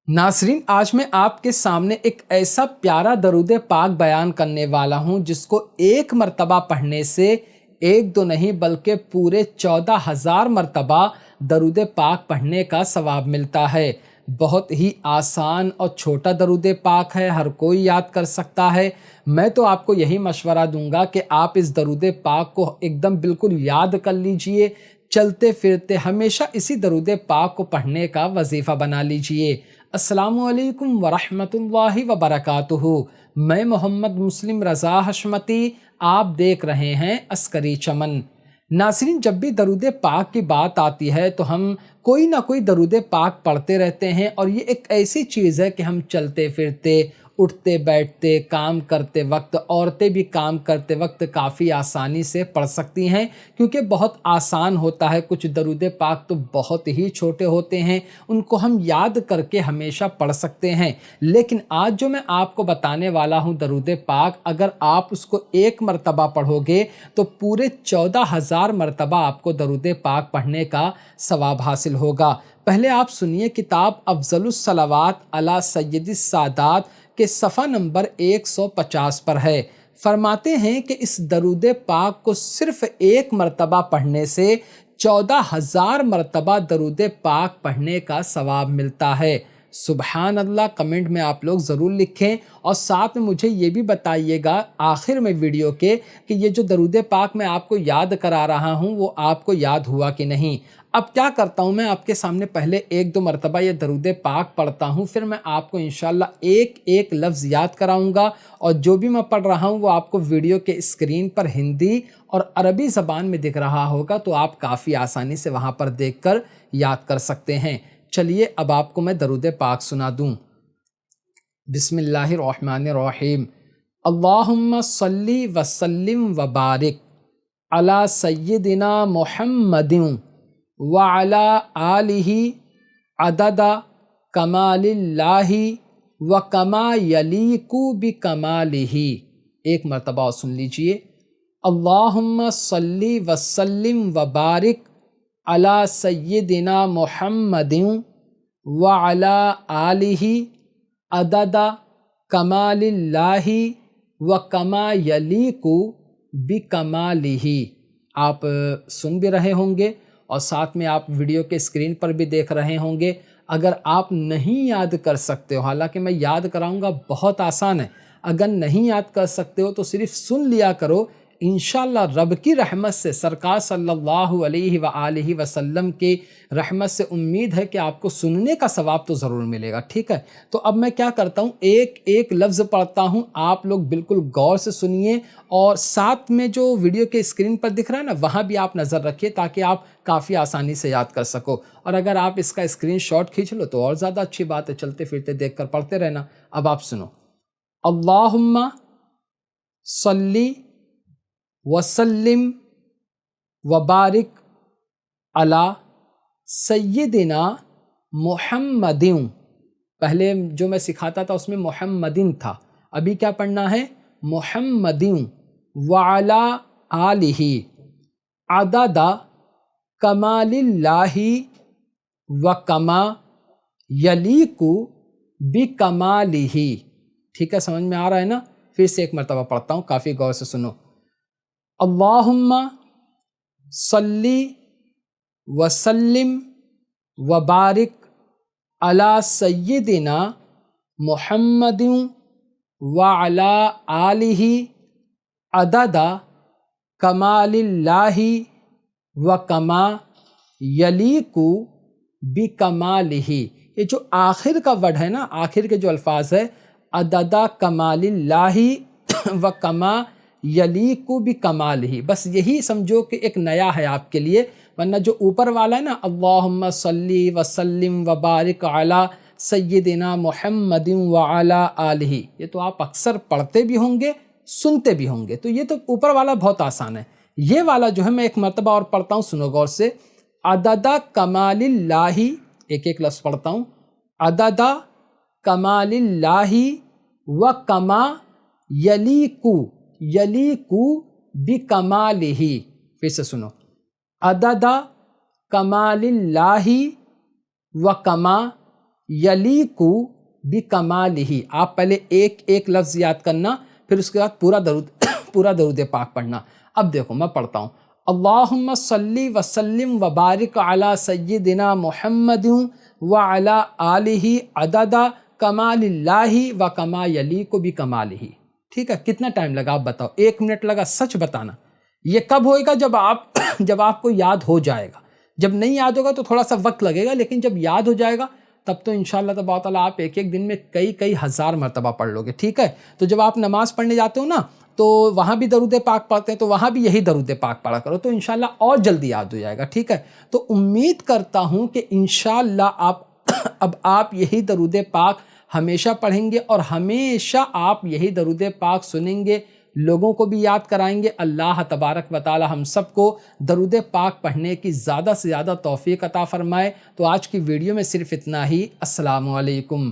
नासरीन, आज मैं आपके सामने एक ऐसा प्यारा दरूद पाक बयान करने वाला हूँ जिसको एक मर्तबा पढ़ने से एक दो नहीं बल्कि पूरे 14,000 मर्तबा दरूद पाक पढ़ने का सवाब मिलता है। बहुत ही आसान और छोटा दरूद पाक है, हर कोई याद कर सकता है। मैं तो आपको यही मशवरा दूंगा कि आप इस दरूद पाक को एकदम बिल्कुल याद कर लीजिए, चलते फिरते हमेशा इसी दरूद पाक को पढ़ने का वजीफ़ा बना लीजिए। अस्सलामुअलैकुम वरहमतुल्लाहि वबरकातुहू। मैं मोहम्मद मुस्लिम रज़ा हशमती, आप देख रहे हैं अस्करी चमन। नासरीन, जब भी दरूद पाक की बात आती है तो हम कोई ना कोई दरूद पाक पढ़ते रहते हैं, और ये एक ऐसी चीज़ है कि हम चलते फिरते, उठते बैठते, काम करते वक्त, औरतें भी काम करते वक्त काफ़ी आसानी से पढ़ सकती हैं, क्योंकि बहुत आसान होता है। कुछ दरूद पाक तो बहुत ही छोटे होते हैं, उनको हम याद करके हमेशा पढ़ सकते हैं। लेकिन आज जो मैं आपको बताने वाला हूँ दरूद पाक, अगर आप उसको एक मरतबा पढ़ोगे तो पूरे 14,000 मरतबा आपको दरूद पाक पढ़ने का सवाब हासिल होगा। पहले आप सुनिए, किताब अफजलुस सलावात अला सय्यदिस सादात के सफ़ा नंबर 150 पर है। फरमाते हैं कि इस दरूद पाक को सिर्फ़ एक मरतबा पढ़ने से 14,000 मरतबा दरूद पाक पढ़ने का सवाब मिलता है। सुबहान अल्लाह कमेंट में आप लोग ज़रूर लिखें, और साथ में मुझे ये भी बताइएगा आखिर में वीडियो के कि ये जो दरूद पाक मैं आपको याद करा रहा हूँ वो आपको याद हुआ कि नहीं। अब क्या करता हूँ, मैं आपके सामने पहले एक दो मरतबा ये दरूद पाक पढ़ता हूँ, फिर मैं आपको इंशाल्लाह एक एक लफ्ज़ याद कराऊँगा, और जो भी मैं पढ़ रहा हूँ वो आपको वीडियो के स्क्रीन पर हिंदी और अरबी ज़बान में दिख रहा होगा, तो आप काफ़ी आसानी से वहाँ पर देखकर याद कर सकते हैं। चलिए अब आपको मैं दरूद पाक सुना दूँ। बिस्मिल्लाहिर्रहमानिर्रहीम। अल्लाहुम्मा सल्ली वसल्लिम वबारिक अला सय्यदिना मुहम्मदिन व अला आलिही अददा कमालिल्लाहि व कमा यलीकु बि कमालिही। एक मरतबा और सुन लीजिए। अल्लाहुम्मा सल्ली वसल्लिम वबारिक अला सय्यदिना मुहम्मदिन व अला आलिही अददा कमालिल्लाहि व कमा यलीकु बि कमालिही। आप सुन भी रहे होंगे और साथ में आप वीडियो के स्क्रीन पर भी देख रहे होंगे। अगर आप नहीं याद कर सकते हो, हालांकि मैं याद कराऊंगा, बहुत आसान है, अगर नहीं याद कर सकते हो तो सिर्फ सुन लिया करो। इंशाअल्लाह रब की रहमत से, सरकार सल्लल्लाहु अलैहि व आलिहि वसल्लम की रहमत से उम्मीद है कि आपको सुनने का सवाब तो ज़रूर मिलेगा। ठीक है, तो अब मैं क्या करता हूँ, एक एक लफ्ज़ पढ़ता हूँ, आप लोग बिल्कुल गौर से सुनिए, और साथ में जो वीडियो के स्क्रीन पर दिख रहा है ना, वहाँ भी आप नज़र रखिए ताकि आप काफ़ी आसानी से याद कर सको। और अगर आप इसका स्क्रीनशॉट खींच लो तो और ज़्यादा अच्छी बात है, चलते फिरते देख कर पढ़ते रहना। अब आप सुनो। अल्लाहुम्मा सल्ली वसल्लिम वबारिक अला सय्यदिना मुहम्मदिन। पहले जो मैं सिखाता था उसमें मुहम्मदिन था, अभी क्या पढ़ना है, मुहम्मदिन व अला आलिही अददा कमालिल्लाहि व कमा यलीकु बि कमालिही। ठीक है, समझ में आ रहा है ना? फिर से एक मरतबा पढ़ता हूँ, काफ़ी गौर से सुनो। अल्लाहुम्मा सल्ली वसल्लिम वबारिक अला सय्यदिना मुहम्मदिन व अला आलिही अददा कमालिल्लाहि व कमा यलीकु बि कमालिही। ये जो आखिर का वर्ड है ना, आखिर के जो अल्फाज है, अददा कमालिल्लाहि व कमा यलीकु बि कमालिही, बस यही समझो कि एक नया है आपके लिए। वरना जो ऊपर वाला है ना, अल्लाहुम्मा सल्ली वसल्लिम वबारिक अला सय्यदिना मुहम्मदिन व अला आलिही, ये तो आप अक्सर पढ़ते भी होंगे, सुनते भी होंगे, तो ये तो ऊपर वाला बहुत आसान है। ये वाला जो है मैं एक मरतबा और पढ़ता हूँ, सुनो गौर से। अददा कमालिल्लाहि, एक एक लफ्ज़ पढ़ता हूँ। अददा कमालिल्लाहि व कमा यलीकु, यलीकु बि कमालिही। फिर से सुनो। अददा कमालिल्लाहि व कमा यलीकु बिकमालिही, आप पहले एक एक लफ्ज़ याद करना, फिर उसके बाद पूरा दरूद पाक पढ़ना। अब देखो मैं पढ़ता हूँ, अल्लाहुम्मा सल्ली वसल्लिम व बारिक अला सय्यिदिना मुहम्मदिन व अला आलिही अददा कमालिल्लाहि व कमा यलीकु बिकमालिही। ठीक है, कितना टाइम लगा आप बताओ? 1 मिनट लगा? सच बताना। ये कब होएगा? जब आपको याद हो जाएगा। जब नहीं याद होगा तो थोड़ा सा वक्त लगेगा, लेकिन जब याद हो जाएगा तब तो इंशाअल्लाह तबारक ताला आप एक एक दिन में कई हज़ार मरतबा पढ़ लोगे। ठीक है, तो जब आप नमाज़ पढ़ने जाते हो ना, तो वहाँ भी दरूद पाक पढ़ते हैं, तो वहाँ भी यही दरूद पाक पढ़ा करो, तो इंशाअल्लाह और जल्दी याद हो जाएगा। ठीक है, तो उम्मीद करता हूँ कि इंशाअल्लाह अब आप यही दरूद पाक हमेशा पढ़ेंगे और हमेशा आप यही दरूद पाक सुनेंगे, लोगों को भी याद कराएंगे। अल्लाह तबारक व ताला हम सबको दरूद पाक पढ़ने की ज़्यादा से ज़्यादा तौफीक अता फ़रमाए। तो आज की वीडियो में सिर्फ इतना ही। अस्सलामु अलैकुम।